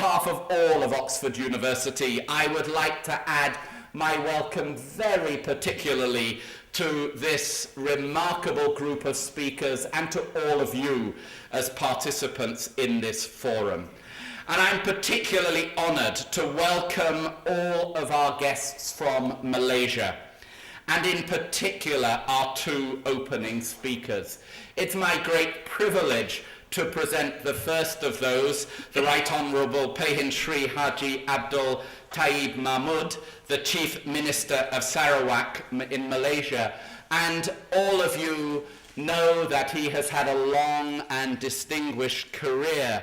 behalf of all of Oxford University, I would like to add my welcome very particularly to this remarkable group of speakers and to all of you as participants in this forum. And I'm particularly honored to welcome all of our guests from Malaysia, and in particular our two opening speakers. It's my great privilege to present the first of those, the Right Honourable Pehin Sri Haji Abdul Taib Mahmud, the Chief Minister of Sarawak in Malaysia. And all of you know that he has had a long and distinguished career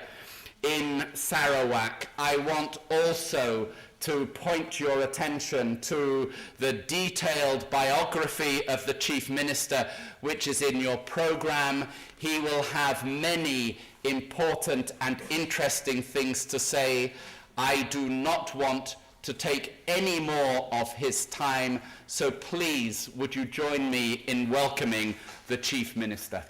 in Sarawak. I want also to point your attention to the detailed biography of the Chief Minister, which is in your program. He will have many important and interesting things to say. I do not want to take any more of his time, so please would you join me in welcoming the Chief Minister.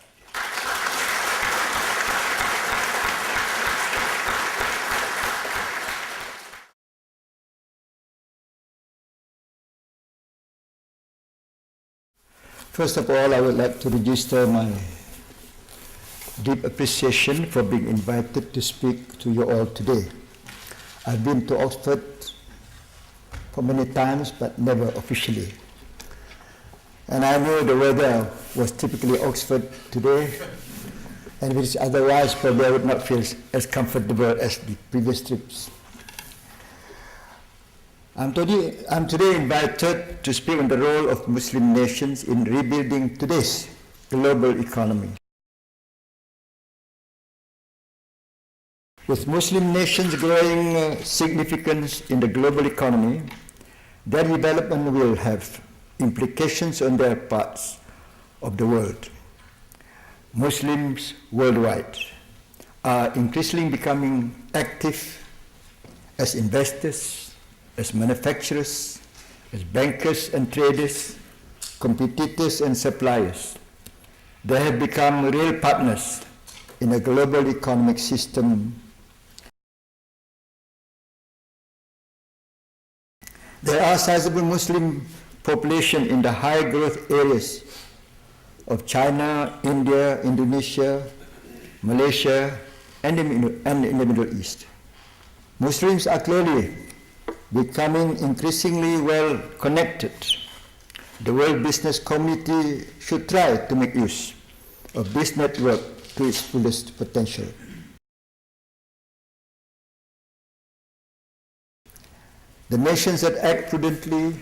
First of all, I would like to register my deep appreciation for being invited to speak to you all today. I've been to Oxford for many times, but never officially. And I know the weather was typically Oxford today, and if it's otherwise, probably I would not feel as comfortable as the previous trips. I'm today invited to speak on the role of Muslim nations in rebuilding today's global economy. With Muslim nations growing significance in the global economy, their development will have implications on their parts of the world. Muslims worldwide are increasingly becoming active as investors, as manufacturers, as bankers and traders, competitors and suppliers. They have become real partners in a global economic system. There are sizable Muslim population in the high growth areas of China, India, Indonesia, Malaysia, and in the Middle East. Muslims are clearly becoming increasingly well connected. The world business community should try to make use of this network to its fullest potential. The nations that act prudently,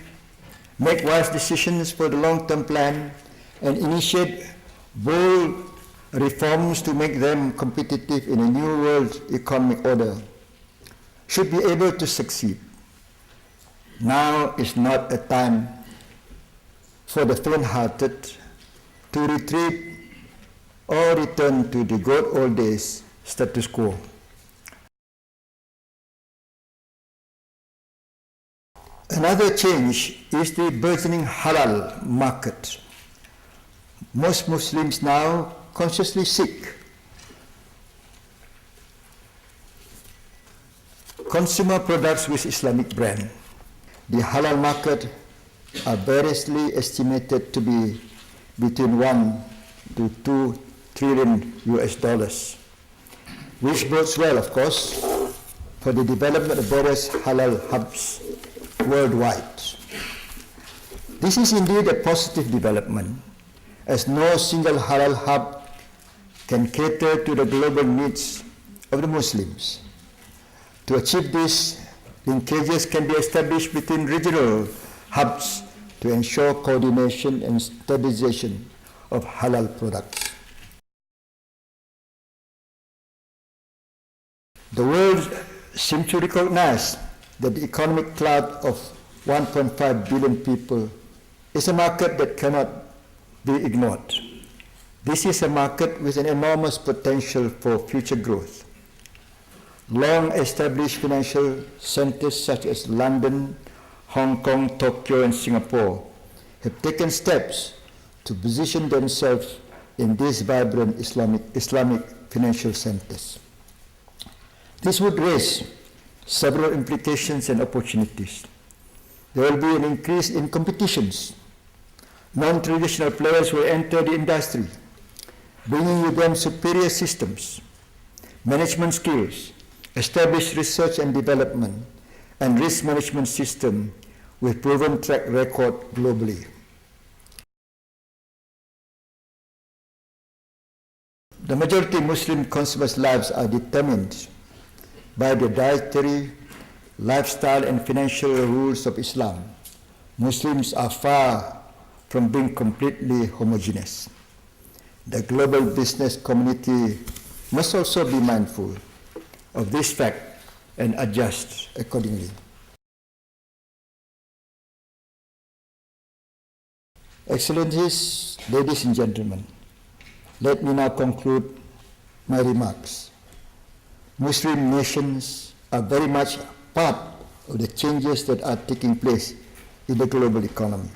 make wise decisions for the long-term plan, and initiate bold reforms to make them competitive in a new world economic order should be able to succeed. Now is not a time for the faint-hearted to retreat or return to the good old days status quo. Another change is the burgeoning halal market. Most Muslims now consciously seek consumer products with Islamic brand. The halal market are variously estimated to be between 1 to 2 trillion US dollars, which bodes well, of course, for the development of various halal hubs worldwide. This is indeed a positive development, as no single halal hub can cater to the global needs of the Muslims. To achieve this, linkages can be established between regional hubs to ensure coordination and standardization of halal products. The world seems to recognize that the economic cloud of 1.5 billion people is a market that cannot be ignored. This is a market with an enormous potential for future growth. Long-established financial centers such as London, Hong Kong, Tokyo, and Singapore have taken steps to position themselves in these vibrant Islamic financial centers. This would raise several implications and opportunities. There will be an increase in competitions. Non-traditional players will enter the industry, bringing with them superior systems, management skills, established research and development, and risk management system with proven track record globally. The majority Muslim consumers' lives are determined by the dietary, lifestyle, and financial rules of Islam. Muslims are far from being completely homogeneous. The global business community must also be mindful of this fact and adjust accordingly. Excellencies, ladies and gentlemen, let me now conclude my remarks. Muslim nations are very much part of the changes that are taking place in the global economy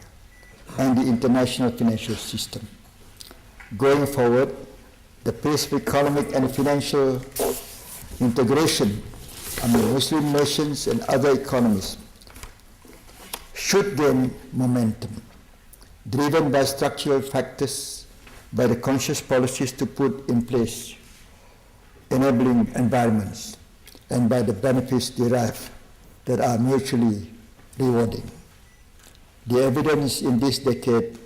and the international financial system. Going forward, the pace of economic and financial integration among Muslim nations and other economies should gain momentum, driven by structural factors, by the conscious policies to put in place enabling environments, and by the benefits derived that are mutually rewarding. The evidence in this decade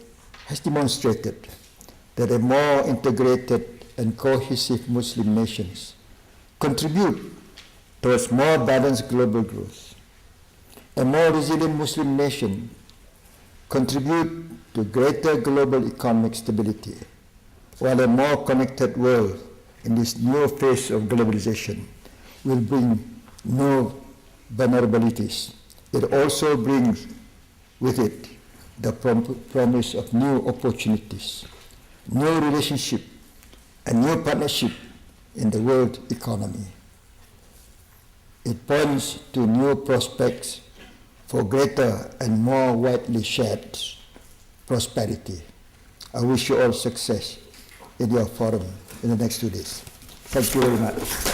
has demonstrated that a more integrated and cohesive Muslim nations contribute towards more balanced global growth. A more resilient Muslim nation contribute to greater global economic stability, while a more connected world in this new phase of globalization will bring no vulnerabilities. It also brings with it the promise of new opportunities, new relationship, and new partnership in the world economy. It points to new prospects for greater and more widely shared prosperity. I wish you all success in your forum in the next 2 days. Thank you very much.